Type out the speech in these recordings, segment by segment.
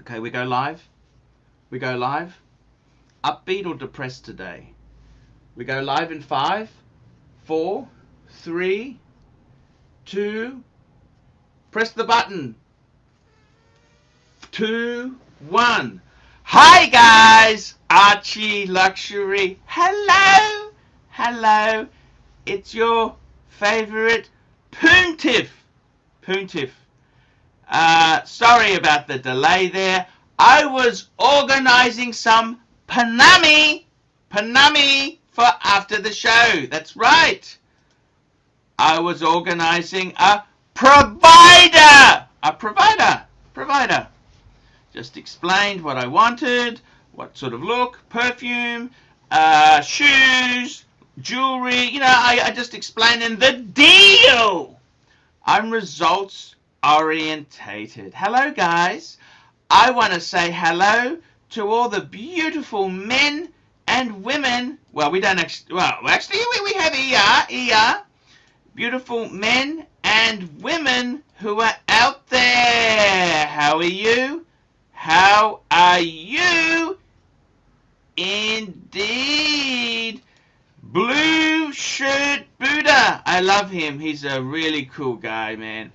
Okay, we go live. We go live. Upbeat or depressed today? We go live in 5, 4, 3, 2. Press the button. 2, 1. Hi guys, Archie Luxury. Hello, hello. It's your favorite Pontiff. Sorry about the delay there. I was organizing some panami for after the show. That's right. I was organizing a provider. Just explained what I wanted, what sort of look, perfume, shoes, jewelry. You know, I just explained in the deal. I'm results orientated. Hello guys. I want to say hello to all the beautiful men and women. Well, we don't actually, we have ER. Beautiful men and women who are out there. How are you? How are you? Indeed. Blue shirt Buddha. I love him. He's a really cool guy, man.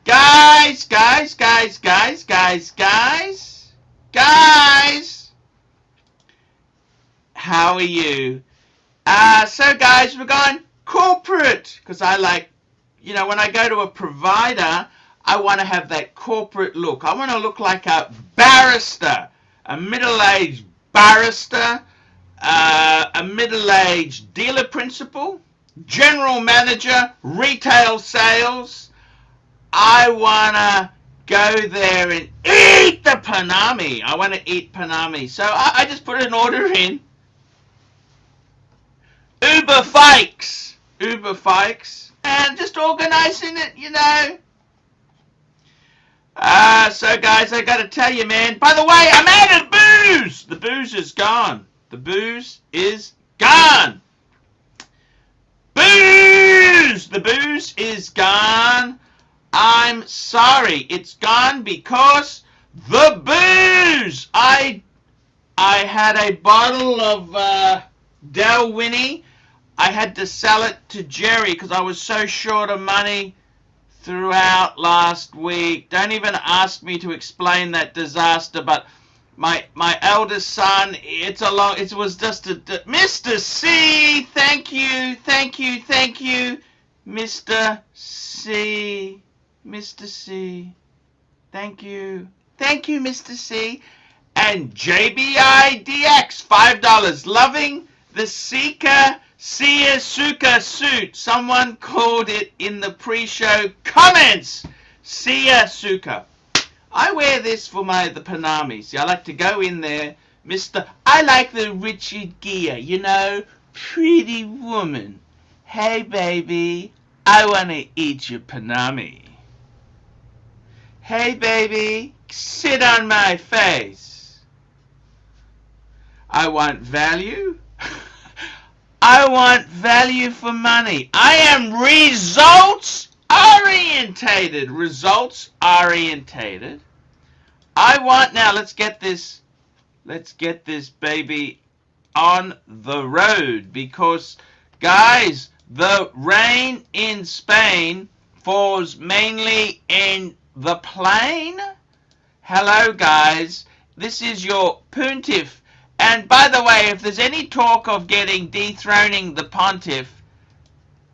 Guys. How are you? So guys, we're going corporate, because I like, you know, when I go to a provider, I want to have that corporate look. I want to look like a barrister, a middle-aged barrister, a middle-aged dealer principal, general manager, retail sales. I want to go there and eat the panami. I want to eat panami. So I just put an order in. Uber Fikes, and just organizing it, you know. So guys, I got to tell you, man. By the way, I'm out of booze. The booze is gone. The booze is gone. Booze. The booze is gone. I'm sorry. It's gone because the booze. I had a bottle of Dalwhinnie. I had to sell it to Jerry because I was so short of money throughout last week. Don't even ask me to explain that disaster, but my eldest son, it was just a Mr. C, thank you, Mr. C, thank you, Mr. C, and JBIDX, $5, loving the Sia Suka suit. Someone called it in the pre-show comments. Sia Suka. I wear this for the panami. See, I like to go in there, I like the Richard Gere, you know, pretty woman. Hey baby, I want to eat your panami. Hey baby, sit on my face. I want value. I want value for money. I am results orientated. I want, now let's get this baby on the road, because guys, the rain in Spain falls mainly in the plain. Hello guys, this is your Pontiff. And by the way, if there's any talk of dethroning the Pontiff,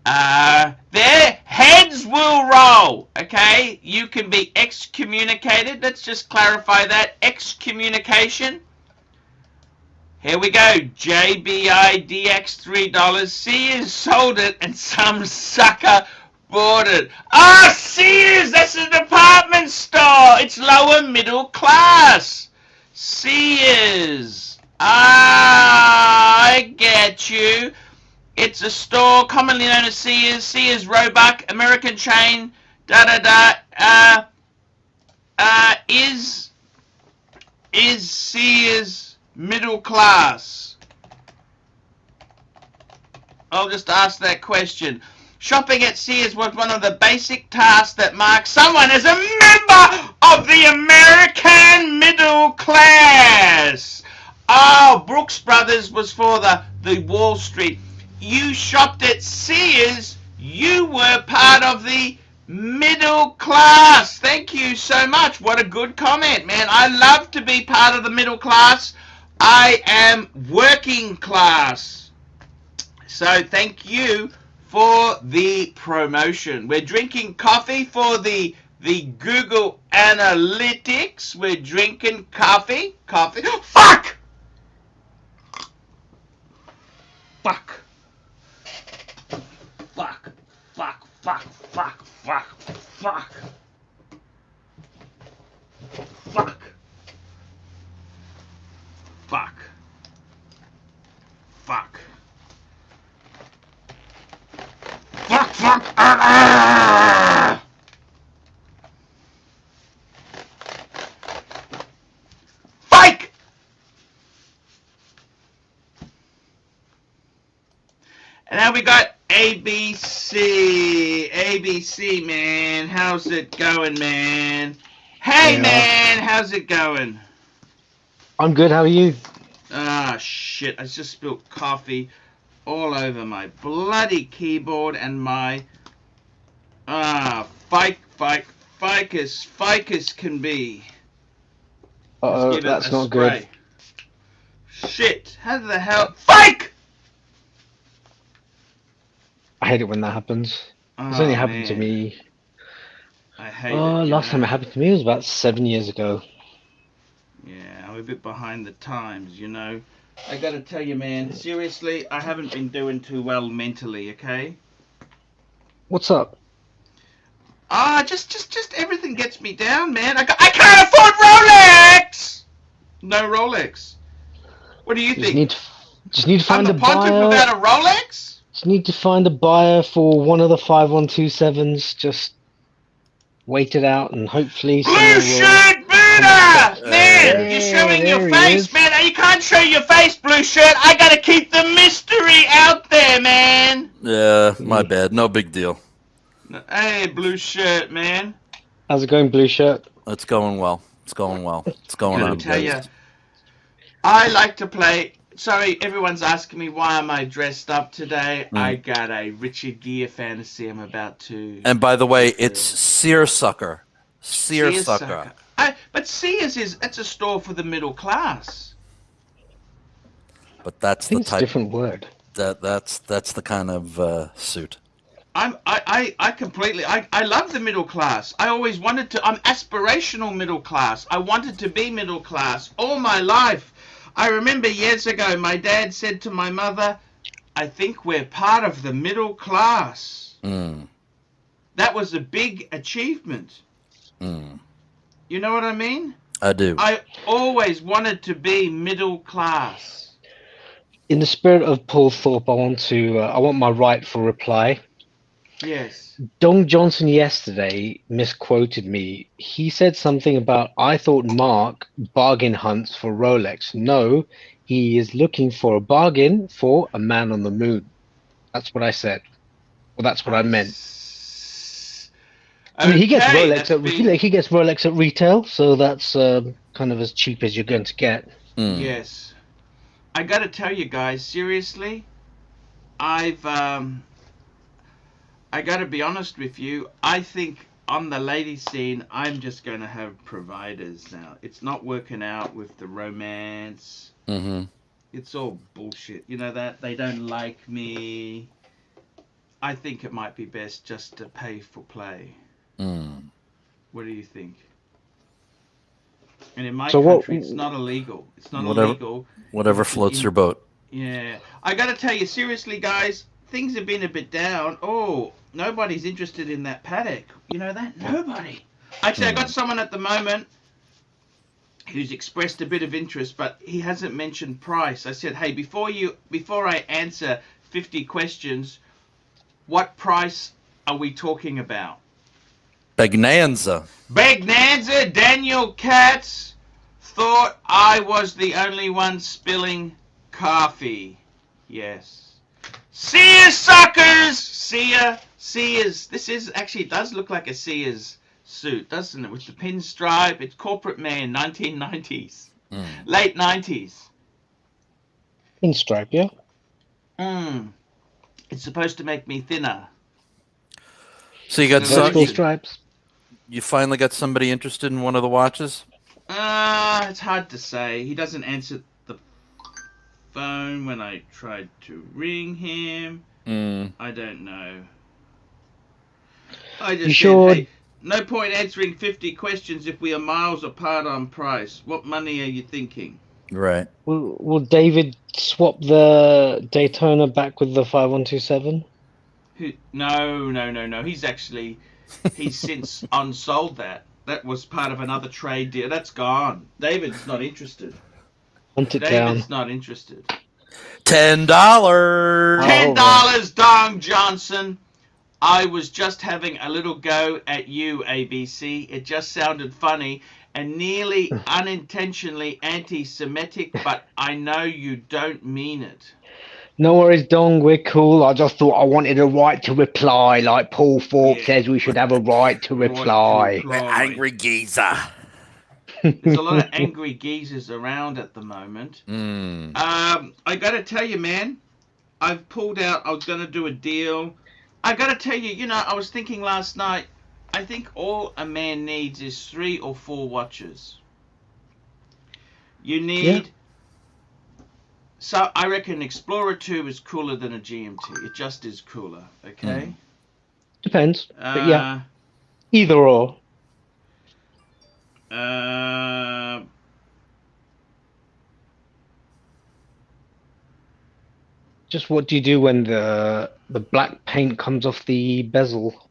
their heads will roll, okay? You can be excommunicated. Let's just clarify that. Excommunication. Here we go. JBIDX $3. Sears sold it and some sucker bought it. Ah, Sears! That's a department store. It's lower middle class. Sears. I get you. It's a store commonly known as Sears. Sears Roebuck, American chain. Is Sears middle class? I'll just ask that question. Shopping at Sears was one of the basic tasks that marked someone as a member member of the American middle class. Oh, Brooks Brothers was for the Wall Street. You shopped at Sears. You were part of the middle class. Thank you so much. What a good comment, man. I love to be part of the middle class. I am working class. So thank you for the promotion. We're drinking coffee for the Google Analytics. We're drinking coffee. Fuck! Fuck. Fuck. Fuck. Fuck. Fuck. Fuck. Fuck. Fuck. Fuck. Fuck. Fuck, fuck, Fike! And now we got ABC. ABC, man. How's it going, man? Hey, Yeah. man. How's it going? I'm good, how are you? Ah, shit. I just spilled coffee all over my bloody keyboard and my ficus can be. Uh-oh, Let's give it that's a not spray. good. Shit, how the hell? Fike! I hate it when that happens. It's Oh, only happened to man. me. I hate Oh, it. you last time know. it happened to me was about 7 years ago. Yeah, I'm a bit behind the times, you know. I gotta tell you, man, seriously, I haven't been doing too well mentally, okay? What's up? Just everything gets me down, man. I can't afford Rolex! No Rolex. What do you think? Just need to I'm find the a pontiff buyer. without a Rolex? Just need to find a buyer for one of the 5127s. Just wait it out and hopefully Blue someone will. shirt Buddha! Man, Hey, you're showing your there he face, is. man. You can't show your face, blue shirt. I gotta keep the mystery out there, man. Yeah, my bad. No big deal. Hey, blue shirt, man. How's it going, blue shirt? It's going well. It's going well. It's going Gotta on. tell you, I like to play. Sorry, everyone's asking me why am I dressed up today. I got a Richard Gere fantasy I'm about to. And by the way, it's Seersucker. Seersucker. But Sears it's a store for the middle class. But that's I think the it's a type. different word. That's the kind of suit. I completely I love the middle class. I always wanted to. I'm aspirational middle class. I wanted to be middle class all my life. I remember years ago my dad said to my mother, I think we're part of the middle class. That was a big achievement. You know what I mean? I do. I always wanted to be middle class. In the spirit of Paul Thorpe, I want my rightful reply. Yes. Don Johnson yesterday misquoted me. He said something about, I thought Mark bargain hunts for Rolex. No, he is looking for a bargain for a man on the moon. That's what I said. Well, that's what I meant. I mean, he gets Rolex at retail, so that's kind of as cheap as you're going to get. Yes. I got to tell you guys, seriously, I got to be honest with you. I think on the lady scene, I'm just going to have providers now. It's not working out with the romance. It's all bullshit. You know that? They don't like me. I think it might be best just to pay for play. What do you think? And in my country, it's not illegal. It's not illegal. Whatever floats your boat. Yeah. I got to tell you, seriously, guys, things have been a bit down. Oh, nobody's interested in that Patek. You know that? Nobody. Actually, I got someone at the moment who's expressed a bit of interest, but he hasn't mentioned price. I said, hey, before I answer 50 questions, what price are we talking about? Bagnanza. Daniel Katz thought I was the only one spilling coffee. Yes. See ya, suckers! See ya. Sears. This is actually, it does look like a Sears suit, doesn't it? With the pinstripe. It's corporate man, 1990s. Mm. Late 90s. Pinstripe, yeah. It's supposed to make me thinner. So you got Vertical Illusion. stripes. you finally got somebody interested in one of the watches? It's hard to say. He doesn't answer the phone when I tried to ring him. I don't know. I just You said, sure? hey, no point answering 50 questions if we are miles apart on price. What money are you thinking? Right. Will David swap the Daytona back with the 5127? No. He's since unsold that. That was part of another trade deal. That's gone. David's not interested. Hunt it down. David's not interested. $10. $10, Dong Johnson. I was just having a little go at you, ABC. It just sounded funny and nearly unintentionally anti-Semitic, but I know you don't mean it. No worries, Dong. We're cool. I just thought I wanted a right to reply, like Paul Falk says we should have a right to reply. Angry geezer. There's a lot of angry geezers around at the moment. I got to tell you, man, I've pulled out. I was going to do a deal. I got to tell you, I was thinking last night, I think all a man needs is 3 or 4 watches. You need... Yeah. So I reckon Explorer 2 is cooler than a GMT. It just is cooler, okay? Depends. But yeah, either or. Just what do you do when the black paint comes off the bezel?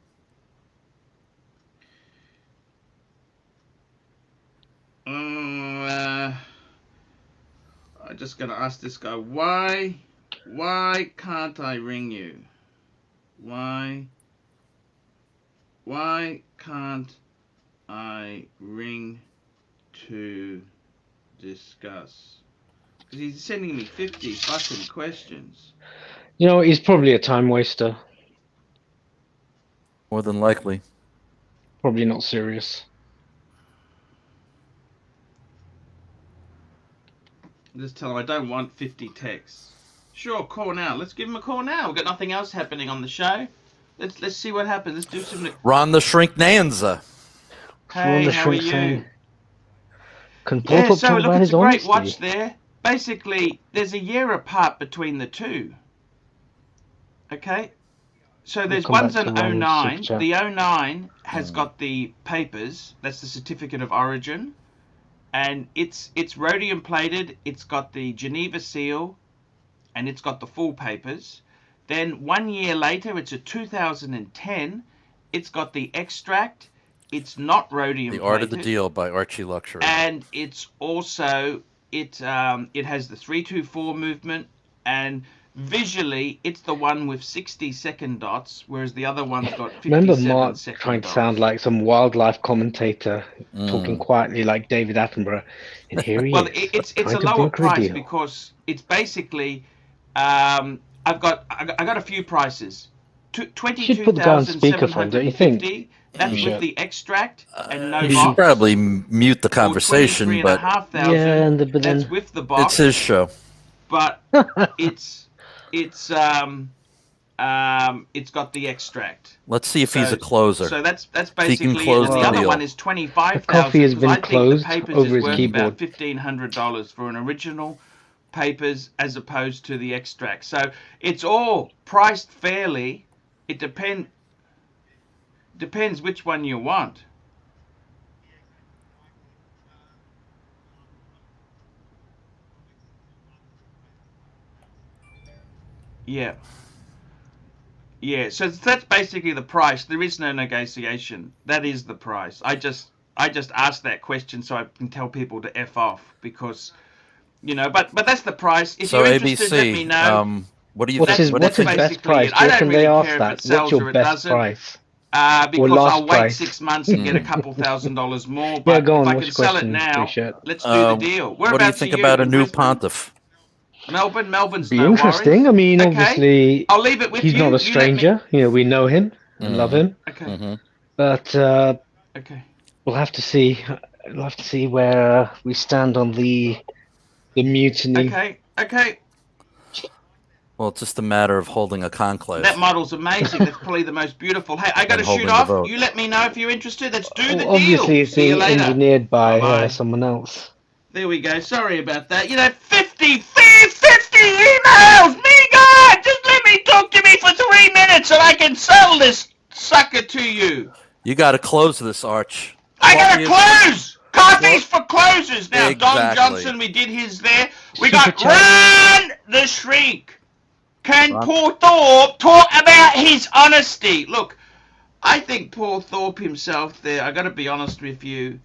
I'm just gonna ask this guy, why can't I ring you? Why can't I ring to discuss? Because he's sending me 50 fucking questions. He's probably a time waster. More than likely. Probably not serious. Just tell him I don't want 50 texts. Sure, call now. Let's give him a call now. We've got nothing else happening on the show. Let's see what happens. Let's do some... Ron the Shrinknanza. Hey, how are you? Yeah, so look, it's a great watch there. Basically, there's a year apart between the two. Okay? So there's one's an 09. The 09 has got the papers. That's the certificate of origin. And it's rhodium plated. It's got the Geneva seal. And it's got the full papers. Then 1 year later, it's a 2010. It's got the extract. It's not rhodium plated. The Art of the Deal by ARCHIELUXURY. And it's also, it has the 324 movement. And visually, it's the one with 60-second dots, whereas the other one's got 57 Remember Mark second trying dots. to sound like some wildlife commentator, talking quietly like David Attenborough. And here he is. It's a lower price because it's basically... I got a few prices. You should put the guy on speakerphone, don't you think? That's with the extract and no You box. should probably mute the conversation, but yeah, but then that's with the box. it's his show. But it's got the extract. Let's see if he's a closer. So that's he can basically close and the the other deal. one is $25,000. coffee has been I think closed the papers over is his worth keyboard. about $1,500 for an original papers as opposed to the extract. So it's all priced fairly. It depends which one you want. Yeah. Yeah, so that's basically the price. There is no negotiation. That is the price. I just asked that question so I can tell people to F off because but that's the price. If So you're interested, let me know. ABC, what do you what's think? his best basically price? it. Do I you don't reckon really they ask care if that? it sells What's your or it best doesn't. price? Because last I'll wait price. 6 months and get a couple $1,000s more. But Yeah, go on. if I What's can your sell it question, now, T-shirt? let's do the deal. What do you think about a new Pontiff? Melbourne's Be no interesting. worries. I mean, Okay. obviously, I'll leave it with he's you. not You a let me- stranger. We know him and love him. Okay. But Okay. We'll have to see. We'll have to see where we stand on the mutiny. Okay. Well, it's just a matter of holding a conclave. That model's amazing. That's probably the most beautiful. Hey, I got to And shoot holding the off. vote. You let me know if you're interested. Let's do the Obviously, deal. it's See you being later. engineered by Bye-bye. someone else. There we go. Sorry about that. 50 emails. Me, God, just let me talk to me for 3 minutes and I can sell this sucker to you. You got to close this, Arch. I gotta close. Coffee's for closers. Now, Don Exactly. Johnson, we did his there. We Super got chat. Ron the Shrink. Can Ron. Paul Thorpe talk about his honesty? Look, I think Paul Thorpe himself there, I gotta be honest with you,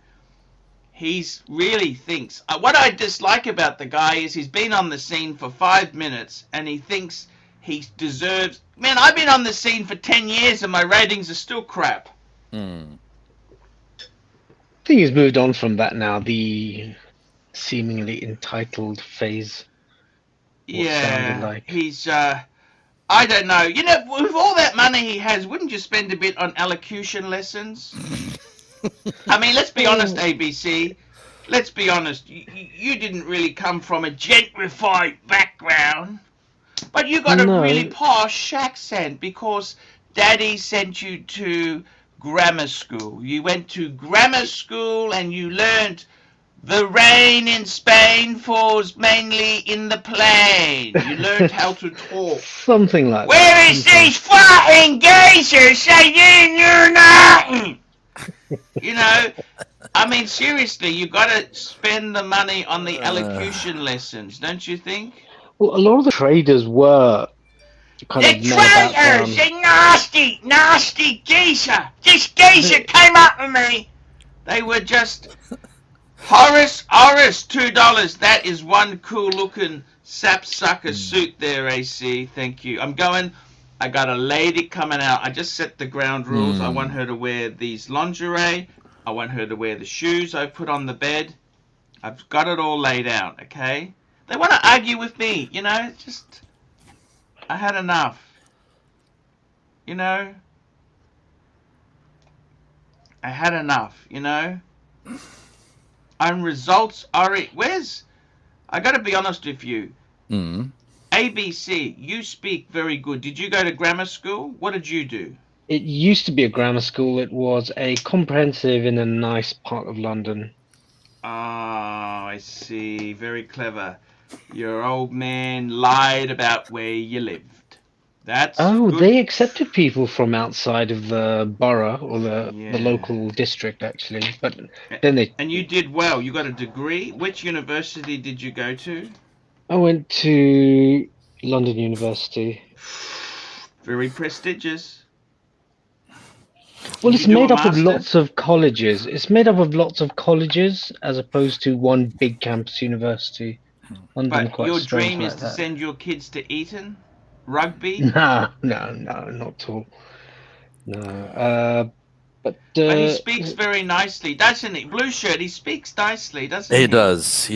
he's really thinks, what I dislike about the guy is he's been on the scene for 5 minutes and he thinks he deserves, man, I've been on the scene for 10 years and my ratings are still crap. I think he's moved on from that now. The seemingly entitled phase. What sounded like. He's, I don't know. With all that money he has, wouldn't you spend a bit on elocution lessons? I mean, let's be honest, ABC. Let's be honest. You didn't really come from a gentrified background, but you got a really posh accent because Daddy sent you to grammar school. You went to grammar school and you learned the rain in Spain falls mainly in the plain. You learned how to talk. Something like Where that. is these fucking geezers saying you're nothing? I mean, seriously, you got to spend the money on the elocution lessons, don't you think? Well, a lot of the traders were kind The of men about traitors, the nasty geezer. This geezer came up with me. They were just... Horace, $2. That is one cool looking sapsucker suit there, AC. Thank you. I got a lady coming out. I just set the ground rules. I want her to wear these lingerie. I want her to wear the shoes I put on the bed. I've got it all laid out, okay? They want to argue with me, just... I had enough. I had enough, And results are it. I got to be honest with you. ABC, you speak very good. Did you go to grammar school? What did you do? It used to be a grammar school. It was a comprehensive in a nice part of London. Oh, I see. Very clever. Your old man lied about where you lived. That's good. They accepted people from outside of the borough or the local district, actually. But then And you did well. You got a degree. Which university did you go to? I went to London University. Very prestigious. Well, Did it's you do made a up of master's? lots of colleges. It's made up of lots of colleges as opposed to one big campus university. London But quite your strange dream like is to that. send your kids to Eton? Rugby? No, not at all. No. But he speaks very nicely, doesn't he? Blue shirt, he speaks nicely, doesn't he? He does.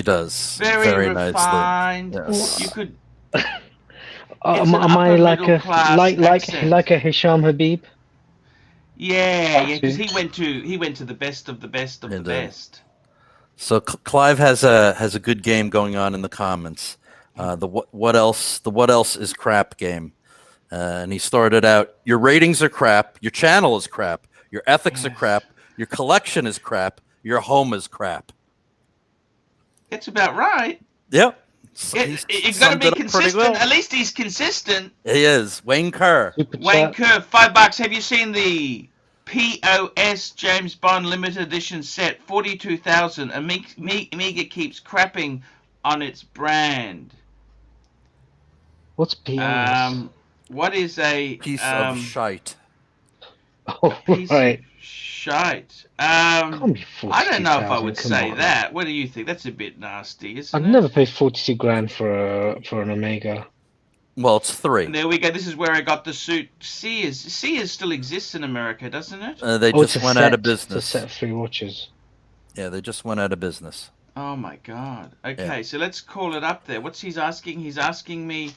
Very nicely. refined. Yes. You could... am I like a Hisham Habib? Yeah, because he went to the best of the best of the best. So Clive has a good game going on in the comments. The what else is crap game, and he started out. Your ratings are crap. Your channel is crap. Your ethics are crap. Your collection is crap. Your home is crap. It's about right. Yep. You've got to be consistent. Well. At least he's consistent. He is. Wayne Kerr. Wayne Kerr, $5. Have you seen the POS James Bond limited edition set? 42,000. Amiga keeps crapping on its brand. What's POS? What is a piece of shite? Oh, right. Shite. Can't be I don't know if I would 42,000, come say on. that. What do you think? That's a bit nasty, isn't I've it? never paid 42 grand for an Omega. Well, it's 3. And there we go. This is where I got the suit. Sears still exists in America, doesn't it? They just went out of It's a business. set of 3 watches. Yeah, they just went out of business. Oh my God. Okay, Yeah. so let's call it up there. What's he's asking? He's asking me.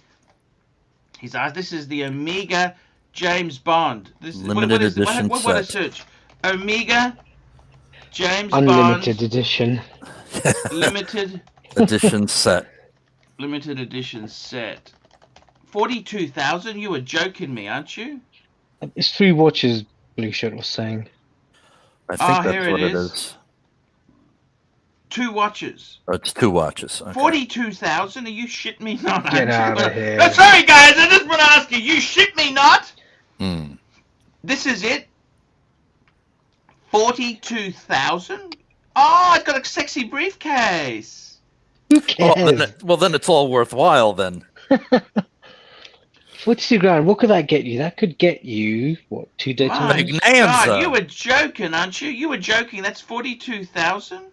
This is the Omega James Bond. Limited edition what I set. search? Omega James Unlimited Bond edition. limited Edition set. limited edition set. 42,000? You were joking me, aren't you? It's 3 watches, Blue Shirt was saying. I think Here that's it what it is. is. 2 watches. Oh, it's 2 watches. Okay. 42,000? Are you shit me not? Get aren't you? out of here. Oh, sorry, guys. I just want to ask you. You shit me not? Hmm. This is it. 42,000? Oh, it's got a sexy briefcase. Who Well, cares? then it's all worthwhile then. 42 grand, what could that get you? That could get you, what, 2 My Daytonas? Magnanza. God, you were joking, aren't you? You were joking. That's 42,000.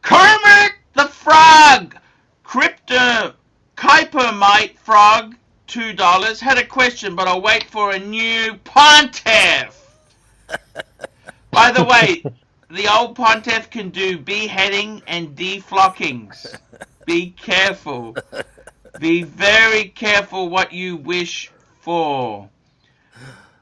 Kermit the Frog, Crypto Kuipermite Frog, $2. Had a question, but I'll wait for a new Pontiff. By the way, the old Pontiff can do beheading and deflockings. Be careful. Be very careful what you wish for.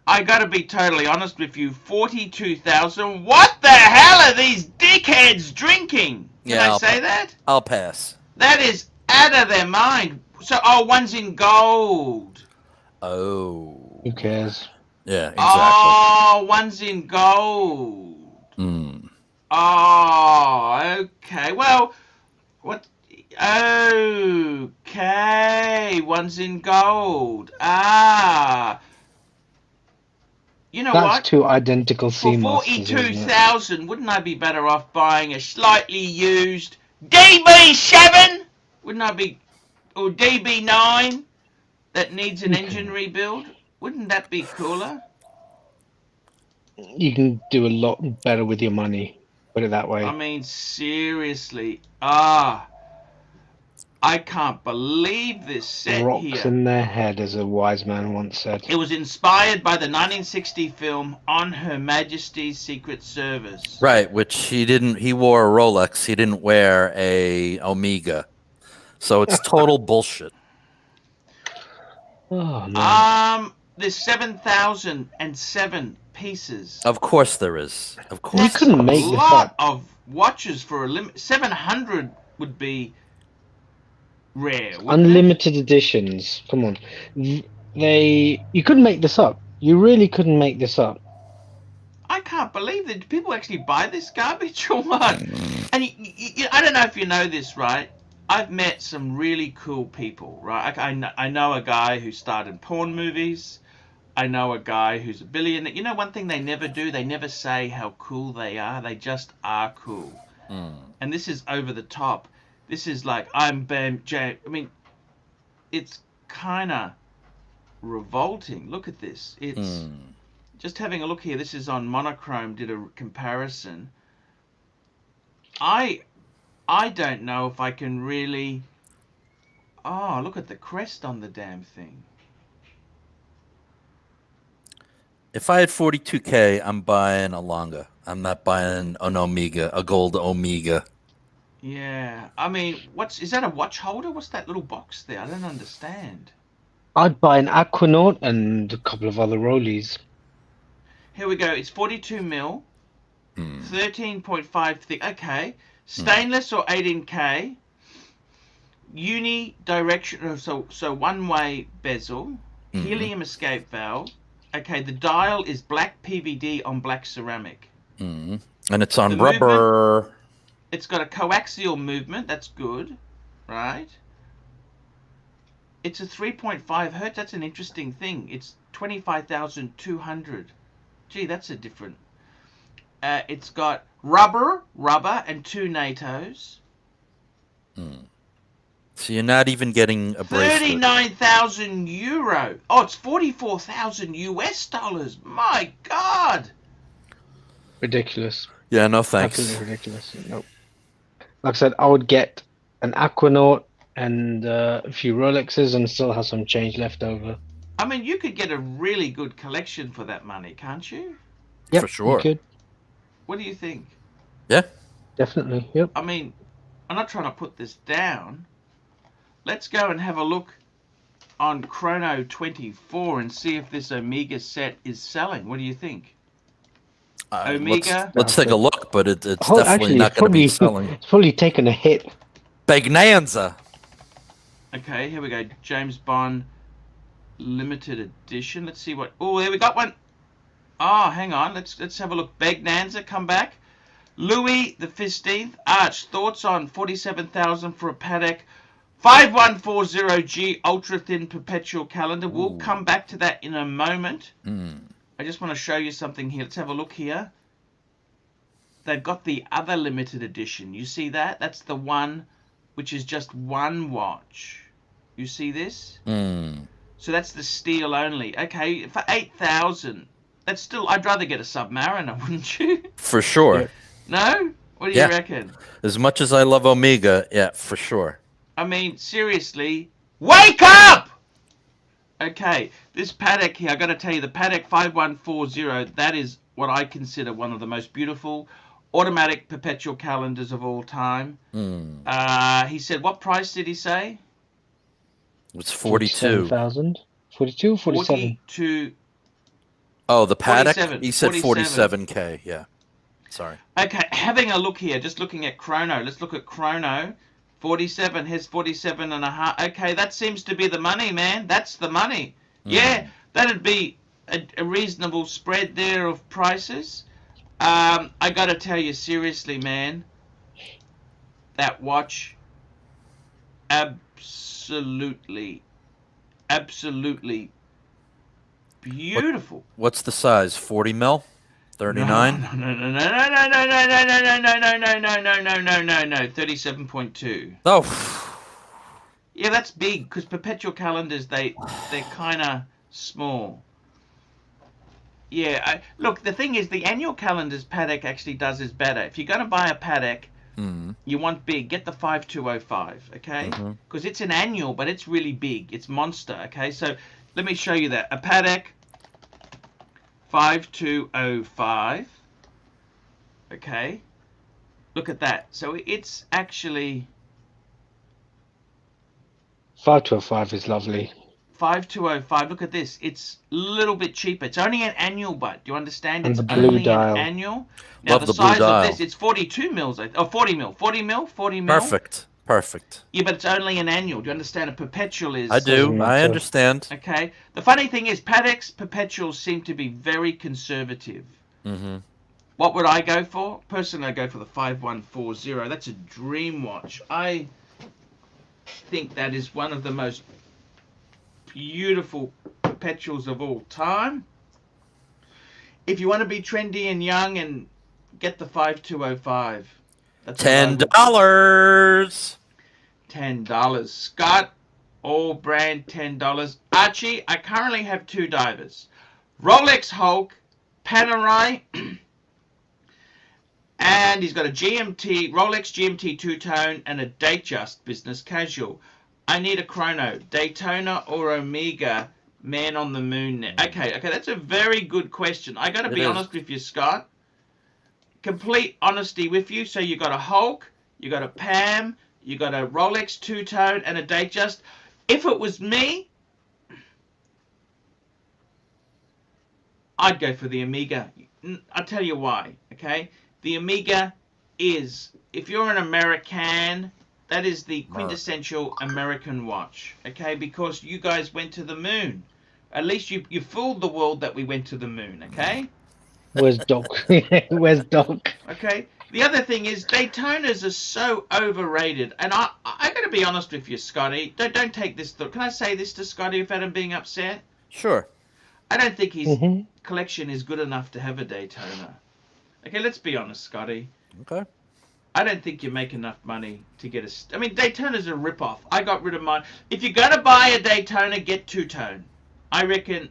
I gotta be totally honest with you. 42,000. What the hell are these dickheads drinking? Can I say that? I'll pass. That is out of their mind. So, one's in gold. Oh. Who cares? Yeah, exactly. Oh, one's in gold. Hmm. Oh, okay. Well, what? Okay, one's in gold. You know That's what? 2 identical For sea monsters, isn't it? 42,000, wouldn't I be better off buying a slightly used DB7? Wouldn't I be, or DB9 that needs an engine rebuild? Wouldn't that be cooler? You can do a lot better with your money, put it that way. I mean, seriously. I can't believe this set Rocks here. in their head, as a wise man once said. It was inspired by the 1960 film On Her Majesty's Secret Service. Right, which he wore a Rolex. He didn't wear a Omega. So it's total bullshit. Oh, man. There's 7,007 pieces. Of course there is. Of course. You couldn't make a this lot up. of watches for a limit. 700 would be rare. wouldn't it? Unlimited editions. Come on. You couldn't make this up. You really couldn't make this up. I can't believe that people actually buy this garbage or what. And I don't know if you know this, right? I've met some really cool people, right? I know a guy who starred in porn movies. I know a guy who's a billionaire. You know, one thing they never do, they never say how cool they are. They just are cool. And this is over the top. This is like, I'm Bam J. I mean, it's kind of revolting. Look at this. It's just having a look here. This is on Monochrome, did a comparison. I don't know if I can really... Oh, look at the crest on the damn thing. If I had 42K, I'm buying a Longa. I'm not buying an Omega, a gold Omega. Yeah, I mean, is that a watch holder? What's that little box there? I don't understand. I'd buy an Aquanaut and a couple of other Rollies. Here we go. It's 42 mil, 13.5 thick. Okay, stainless or 18K. Unidirectional, so one-way bezel. Helium escape valve. Okay, the dial is black PVD on black ceramic. And it's on The rubber. It's got a coaxial movement. That's good, right? It's a 3.5 hertz. That's an interesting thing. It's 25,200. Gee, that's a different. It's got rubber, and 2 NATOs. So you're not even getting a bracelet. 39,000 euro. Oh, it's 44,000 US dollars. My God. Ridiculous. Yeah, no thanks. Absolutely ridiculous. Nope. Like I said, I would get an Aquanaut and a few Rolexes and still have some change left over. I mean, you could get a really good collection for that money, can't you? Yep, For sure. You could. What do you think? Yeah. Definitely. Yep. I mean, I'm not trying to put this down. Let's go and have a look on Chrono 24 and see if this Omega set is selling. What do you think? Omega. Let's take a look, but it's Oh, definitely actually, not going to be selling. it's probably taken a hit. Bagnanza. Okay, here we go. James Bond limited edition. Let's see what. Oh, there we got one. Oh, hang on. Let's have a look. Bagnanza, come back. Louis the 15th. Arch, thoughts on 47,000 for a Patek 5140G ultra thin perpetual calendar. We'll come back to that in a moment. I just want to show you something here. Let's have a look here. They've got the other limited edition. You see that? That's the one which is just one watch. You see this? So that's the steel only. Okay, for 8,000, that's still. I'd rather get a Submariner, wouldn't you? For sure. Yeah. No? What do you reckon? As much as I love Omega, yeah, for sure. I mean, seriously, wake up! Okay, this Patek here, I got to tell you, the Patek 5140, that is what I consider one of the most beautiful automatic perpetual calendars of all time. He said, what price did he say? It's 42. 47,000? 42, 47? 42. Oh, the Patek? 47, He said 47. 47K, yeah. Sorry. Okay, having a look here, just looking at Chrono. Let's look at Chrono. 47, here's 47 and a half. Okay, that seems to be the money, man. That's the money. Yeah, that'd be a reasonable spread there of prices. I got to tell you seriously, man, that watch, absolutely beautiful. What's the size? 40 mil? 39? No. 37.2. Oh. Yeah, that's big because perpetual calendars they're kind of small. Yeah, look, the thing is, the annual calendars Patek actually does is better. If you're going to buy a Patek, you want big, get the 5205, okay? Because it's an annual, but it's really big. It's monster, okay? So let me show you that. A Patek 5205, okay? Look at that. So it's actually... 5205 is lovely. 5205. Look at this. It's a little bit cheaper. It's only an annual, but do you understand? And It's the blue only dial. an annual. Now Love the the blue size dial. of this, it's 42 mils. Oh, 40 mil. 40 mil. 40 mil. Perfect. Yeah, but it's only an annual. Do you understand? A perpetual is. I do. matter. I understand. Okay. The funny thing is, Patek's perpetuals seem to be very conservative. What would I go for? Personally, I go for the 5140. That's a dream watch. I think that is one of the most beautiful perpetuals of all time. If you want to be trendy and young and get the 5205. That's $10. $10. Scott, all brand $10. Archie, I currently have two divers. Rolex Hulk, Panerai, and he's got a GMT, Rolex GMT two-tone and a Datejust business casual. I need a chrono, Daytona or Omega, man on the moon. Okay, that's a very good question. I got to be honest with you, Scott. Complete honesty with you. So you got a Hulk, you got a Pam, you got a Rolex two-tone and a Datejust. If it was me, I'd go for the Omega. I'll tell you why, okay? The Omega is, if you're an American, that is the quintessential American watch, okay? Because you guys went to the moon. At least you fooled the world that we went to the moon, okay? Where's Doc? Where's Doc? Okay. The other thing is Daytonas are so overrated, and I got to be honest with you, Scotty. Don't take this. Can I say this to Scotty without him being upset? Sure. I don't think his collection is good enough to have a Daytona. Okay, let's be honest, Scotty. Okay. I don't think you make enough money to get a... I mean, Daytona's a rip-off. I got rid of mine. If you're going to buy a Daytona, get two-tone. I reckon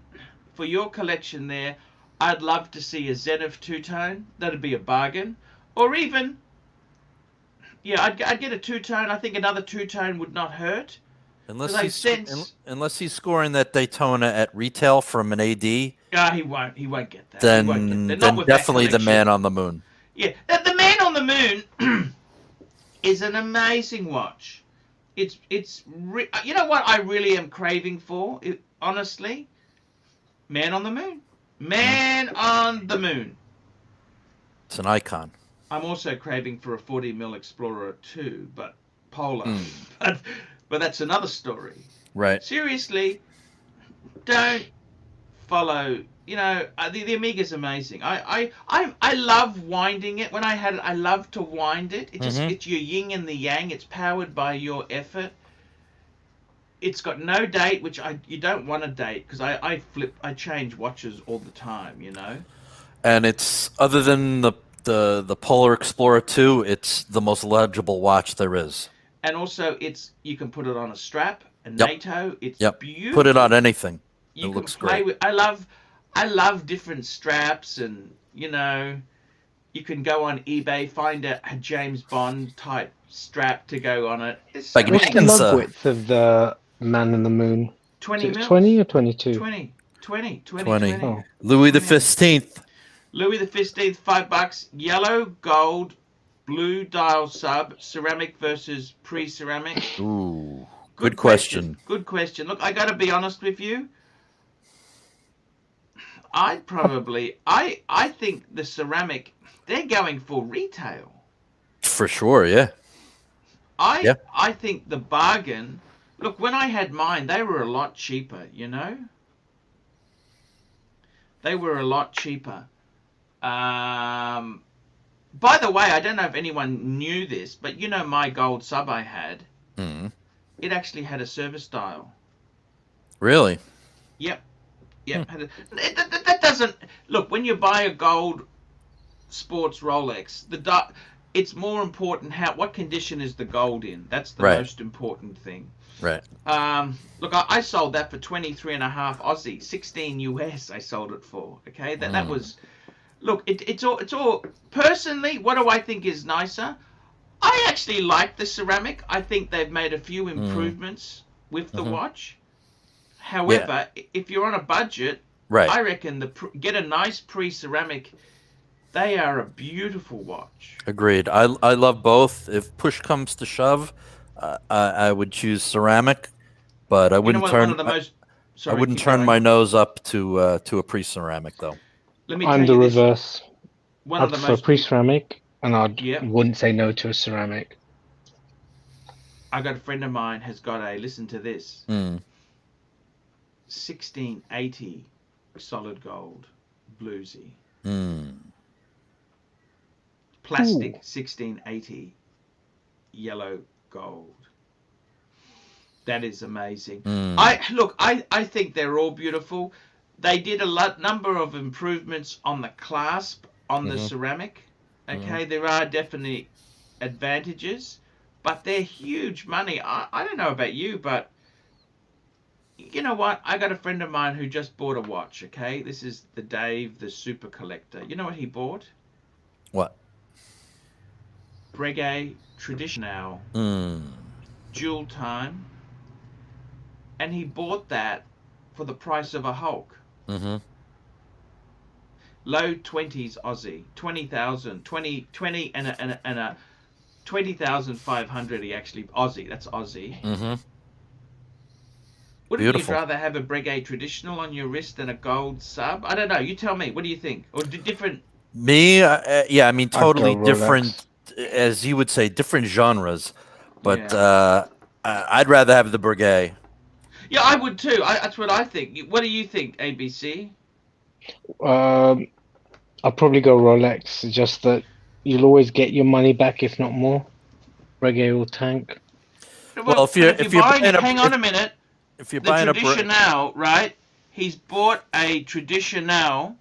for your collection there, I'd love to see a Zenith two-tone. That'd be a bargain. Or even... Yeah, I'd get a two-tone. I think another two-tone would not hurt. Unless he's scoring that Daytona at retail from an AD, he won't get that. then definitely the man on the moon. Yeah, the man on the moon is an amazing watch. You know what I really am craving for, honestly? Man on the moon. Man on the moon. It's an icon. I'm also craving for a 40mm Explorer 2, but Polar. But that's another story. Right. Seriously, don't follow. You know, the Amiga's amazing. I love winding it. When I had it, I love to wind it. It's your yin and the yang. It's powered by your effort. It's got no date, which you don't want a date, because I change watches all the time, you know. And it's, other than the Polar Explorer 2, it's the most legible watch there is. And also, you can put it on a strap, a NATO. It's beautiful. Put it on anything. You it can looks play great. with. I love different straps, and you know, you can go on eBay, find a James Bond type strap to go on it. It's Like What's the lug width of the Man in the Moon? 20 Is it mils. 20 or 22? 20. Oh. Louis the 15th. Louis the 15th, $5. Yellow, gold, blue dial sub, ceramic versus pre-ceramic. Ooh, good question. Good question. Look, I got to be honest with you. I think the ceramic, they're going for retail. For sure, yeah. I think the bargain. Look, when I had mine, they were a lot cheaper, you know? They were a lot cheaper. By the way, I don't know if anyone knew this, but you know my gold sub I had? It actually had a service dial. Really? Yep. That doesn't... Look, when you buy a gold sports Rolex, it's more important what condition is the gold in. That's the most important thing. Right. Look, I sold that for 23.5 Aussie, 16 US. I sold it for. Okay, that was. Look, it's all. Personally, what do I think is nicer? I actually like the ceramic. I think they've made a few improvements with the watch. However, if you're on a budget, I reckon get a nice pre-ceramic. They are a beautiful watch. Agreed. I love both. If push comes to shove, I would choose ceramic, but I wouldn't I wouldn't turn my nose up to a pre-ceramic though. I'm the reverse. I prefer pre-ceramic, and I wouldn't say no to a ceramic. I got a friend of mine has got listen to this. 1680 solid gold bluesy. Plastic 1680 yellow gold. That is amazing. I think they're all beautiful. They did a number of improvements on the clasp on the ceramic. Okay, there are definitely advantages, but they're huge money. I don't know about you, but you know what? I got a friend of mine who just bought a watch. Okay, this is the Dave, the super collector. You know what he bought? What? Breguet Traditional, dual time, and he bought that for the price of a Hulk. Low 20s Aussie, 20,000, 20 and a 20,500. He actually Aussie. That's Aussie. Wouldn't you rather have a Breguet Traditional on your wrist than a gold sub? I don't know. You tell me. What do you think? Or different? Me, yeah. I mean, totally different. As you would say, different genres, but I'd rather have the Breguet. Yeah, I would too. That's what I think. What do you think, ABC? I'll probably go Rolex. Just that you'll always get your money back, if not more. Breguet will tank. Well, if you're buying, hang on a minute. If you're buying a Traditional, right? He's bought a Traditional.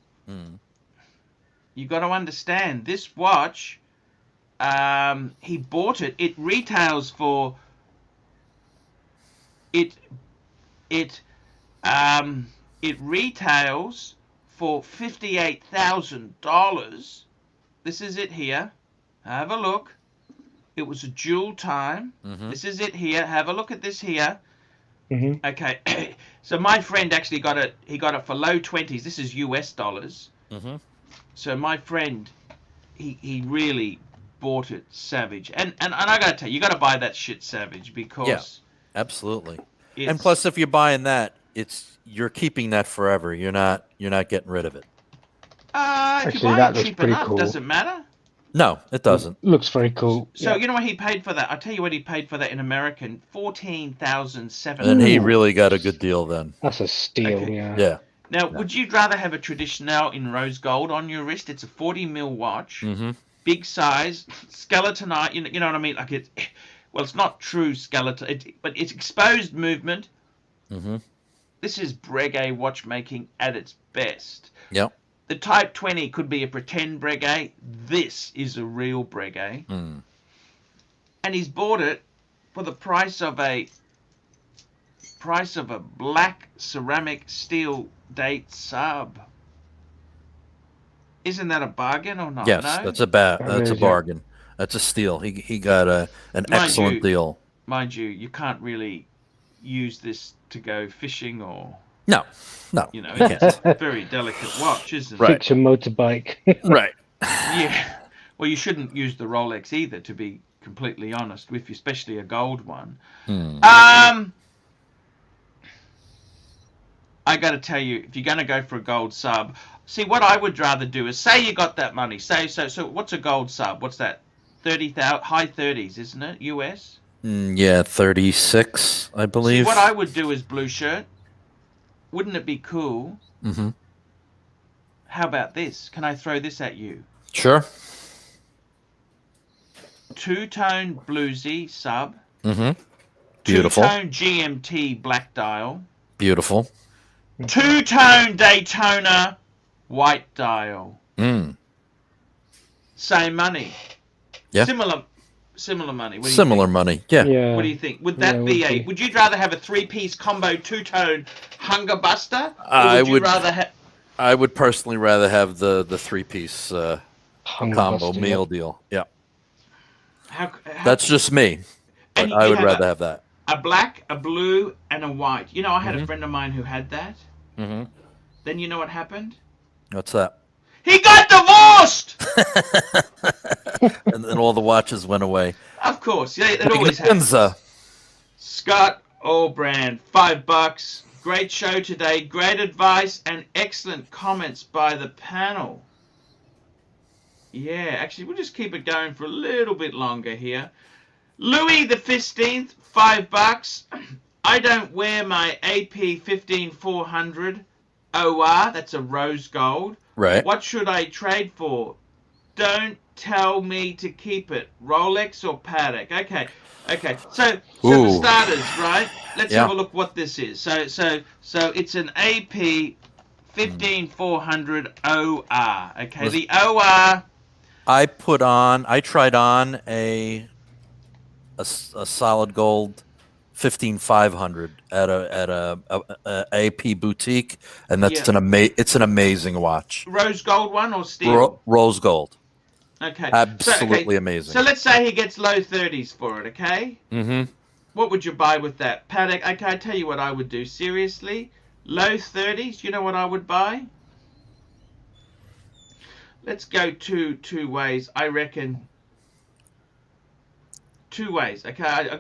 You got to understand this watch. He bought it. It retails for it retails for $58,000. This is it here. Have a look. It was a dual time. This is it here. Have a look at this here. Okay. So my friend actually got it. He got it for low 20s. This is US dollars. So my friend, he really bought it savage. And I gotta tell you, you gotta buy that shit savage because absolutely. And plus, if you're buying that, you're keeping that forever. You're not getting rid of it. Actually, that looks pretty cool. Does it matter? No, it doesn't. Looks very cool. So Yeah. you know what he paid for that? I'll tell you what he paid for that in American: $14,700. And he Ooh. really got a good deal then. That's a steal. Okay. Yeah. Yeah. Now, Yeah. would you rather have a traditional in rose gold on your wrist? It's a 40 mil watch, Mm-hmm. big size, skeletonite. You know what I mean? Like well, it's not true skeleton, but it's exposed movement. Mm-hmm. This is Breguet watchmaking at its best. Yep. The Type 20 could be a pretend Breguet. This is a real Breguet. Mm. And he's bought it for the price of a black ceramic steel date sub. Isn't that a bargain or not? Yes, No? that's a Yeah. bargain. That's a steal. He got an excellent deal. Mind you can't really use this to go fishing or, No. you know, you it's can't. a very delicate watch, isn't it? Right. Fix your motorbike. Right. Yeah. Well, you shouldn't use the Rolex either, to be completely honest with you, especially a gold one. Hmm. I got to tell you, if you're going to go for a gold sub, see, what I would rather do is say you got that money. So what's a gold sub? What's that? 30,000, high 30s, isn't it? US? Yeah, 36, I See, believe. what I would do is blue shirt. Wouldn't it be cool? Mm-hmm. How about this? Can I throw this at you? Sure. Two-tone bluesy sub. Mm-hmm. Beautiful. Two-tone GMT black dial. Beautiful. Two-tone Daytona white dial. Mm. Same money. Yeah. Similar money. What do you Similar think? money. Yeah. Yeah. What do you think? Would that Yeah, be would a? be. Would you rather have a three-piece combo two-tone hunger buster, or I would you would- rather have? I would personally rather have the three-piece Hunger combo buster, meal deal. Yeah. How, That's just me. and But you I would have rather have that. a black, a blue, and a white. You know, I had a Mhm. friend of mine who had that. Mm-hmm. Then you know what happened? What's that? He got divorced. And then all the watches went away. Of course, yeah, it always happens. Gonza. Scott Allbrand, $5. Great show today. Great advice and excellent comments by the panel. Yeah, actually, we'll just keep it going for a little bit longer here. Louis the 15th, $5. I don't wear my AP 15400 OR. That's a rose gold. Right. What should I trade for? Don't tell me to keep it. Rolex or Patek? Okay. So for Ooh. starters, right? Let's Yeah. have a look what this is. So it's an AP 15400 OR. Okay, the OR. I tried on a solid gold 15500 at a AP boutique, and that's Yeah. it's an amazing watch. Rose gold one or steel? Rose gold. Okay. Absolutely amazing. So let's say he gets low 30s for it, okay? Mm-hmm. What would you buy with that? Patek, okay, I tell you what I would do. Seriously? Low 30s, you know what I would buy? Let's go two ways. I reckon two ways. Okay, I'll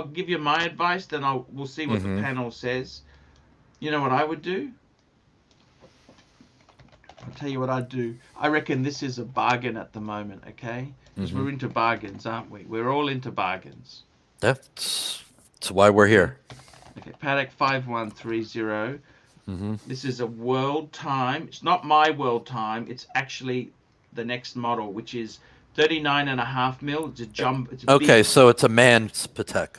give you my advice, then we'll see what the panel says. You know what I would do? I'll tell you what I'd do. I reckon this is a bargain at the moment, okay? Because we're into bargains, aren't we? We're all into bargains. That's why we're here. Okay, Patek 5130. This is a world time. It's not my world time. It's actually the next model, which is 39.5 mil. It's a jump. It's a Okay, big, so it's a man's Patek.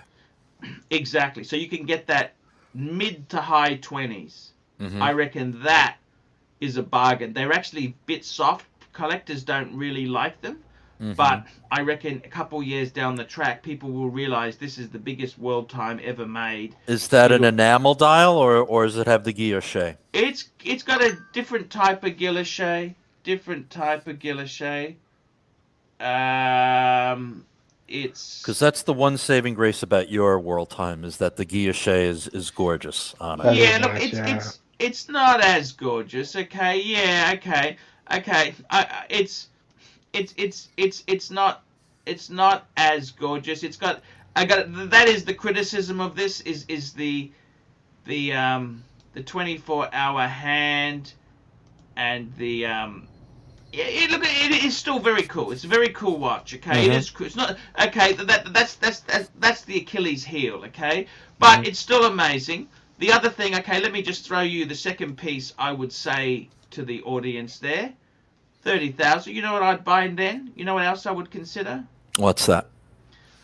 exactly. So you can get that mid to high 20s. Mhm. I reckon that is a bargain. They're actually a bit soft. Collectors don't really like them. But I reckon a couple years down the track, people will realize this is the biggest world time ever made. Is that an enamel dial, or does it have the guilloche? It's got a different type of guilloche. It's Because that's the one saving grace about your world time, is that the guilloche is gorgeous on it. That yeah. is Look, nice, yeah. it's not as gorgeous. Okay, yeah, okay. It's not as gorgeous. That is the criticism of this is the 24-hour hand and the Yeah, look, it is still very cool. It's a very cool watch. Okay, it is cool. It's not okay. That's the Achilles heel. Okay, but it's still amazing. The other thing. Okay, let me just throw you the second piece. I would say to the audience there, 30,000. You know what I'd buy then? You know what else I would consider? What's that?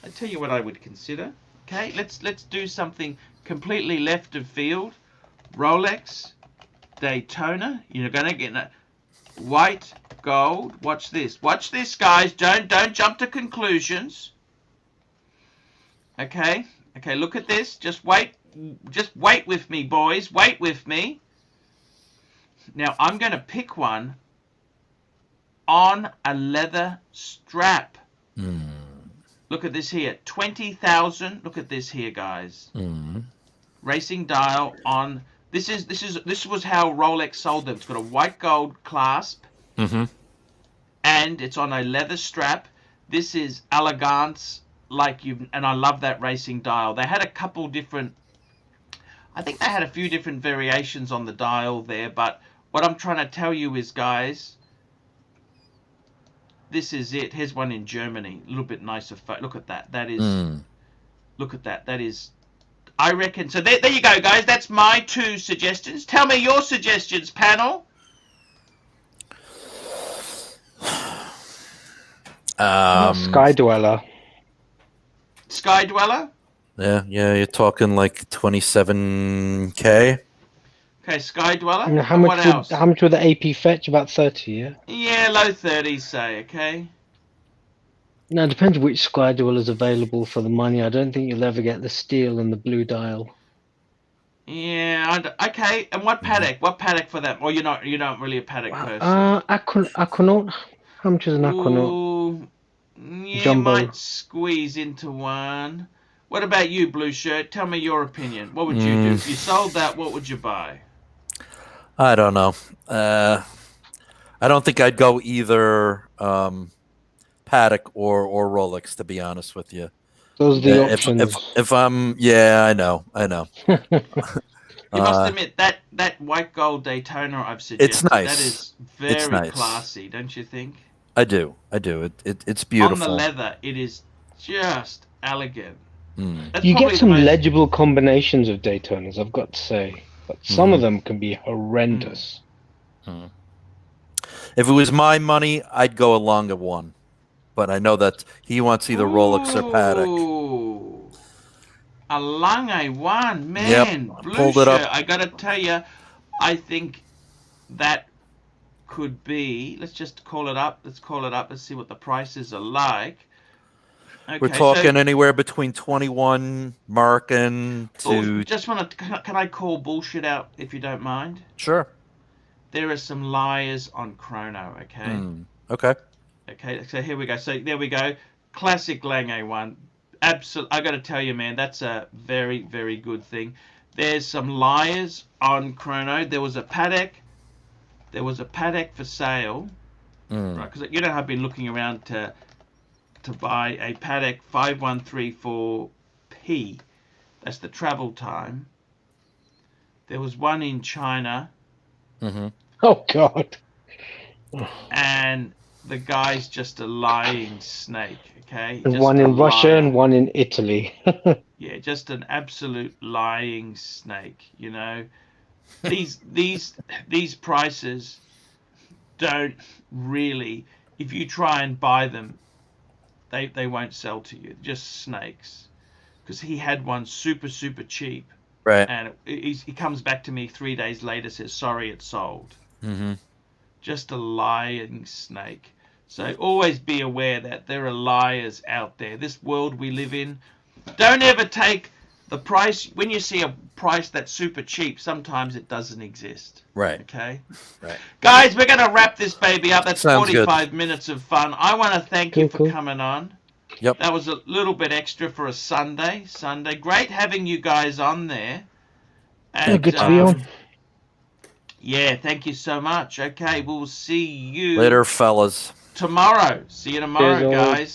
I tell you what I would consider. Okay, let's do something completely left of field. Rolex Daytona. You're gonna get that white gold. Watch this. Watch this, guys. Don't jump to conclusions. Okay. Okay. Look at this. Just wait. Just wait with me, boys. Wait with me. Now I'm gonna pick one on a leather strap. Look at this here, 20,000. Look at this here, guys. Racing dial on. This was how Rolex sold them. It's got a white gold clasp, and it's on a leather strap. This is elegance, and I love that racing dial. They had a couple different. I think they had a few different variations on the dial there, but what I'm trying to tell you is, guys, this is it. Here's one in Germany. A little bit nicer. Look at that. That is. Look at that. That is. I reckon. So there you go, guys. That's my 2 suggestions. Tell me your suggestions, panel. Sky Dweller. Sky Dweller. Yeah. You're talking like 27K. Okay, Sky Dweller. And how And what else? much would the AP fetch? About 30, yeah? Yeah, low 30s, say, okay? Now, it depends which Sky Dweller is available for the money. I don't think you'll ever get the steel and the blue dial. Yeah, okay. And what Patek? What Patek for that? Or you're not really a Patek person? Aquanaut. How much is an Aquanaut? Ooh, yeah, Jumbo. might squeeze into one. What about you, Blue Shirt? Tell me your opinion. What would you do? If you sold that, what would you buy? I don't know. I don't think I'd go either Patek or Rolex, to be honest with you. Those are the options. If I'm, I know. You must admit that white gold Daytona I've suggested. It's nice. That is very classy, don't you think? I do. It's beautiful. On the leather, it is just elegant. You get some legible combinations of Daytonas, I've got to say, but some of them can be horrendous. If it was my money, I'd go a longer one, but I know that he wants either Rolex or Patek. A Lange one, man. Yep, Blue pulled it up. I gotta tell you, I think that could be. Let's just call it up. Let's see what the prices are like. Okay, We're talking anywhere between 21 marking to. Just want to. Can I call bullshit out if you don't mind? Sure. There are some liars on chrono. Okay. Okay. Okay. So here we go. So there we go. Classic Lange one. I got to tell you, man, that's a very, very good thing. There's some liars on chrono. There was a Patek for sale, right? Because I've been looking around to buy a Patek 5134P. That's the travel time. There was one in China. Oh God! And the guy's just a lying snake. Okay. There's one in Russia and one in Italy. Yeah, just an absolute lying snake. You know, these prices don't really. If you try and buy them, they won't sell to you. Just snakes. Because he had one super cheap, right? And he comes back to me 3 days later, says sorry, it's sold. Just a lying snake. So always be aware that there are liars out there. This world we live in, don't ever take the price. When you see a price that's super cheap, sometimes it doesn't exist. Right. Okay. Right. Guys, we're going to wrap this baby up. That's Sounds 45 good. minutes of fun. I want to thank you for coming on. Yep. That was a little bit extra for a Sunday. Great having you guys on there. And, good to be on. Yeah, thank you so much. Okay, we'll see you Later, fellas. tomorrow. See you tomorrow, Cheers, all. guys.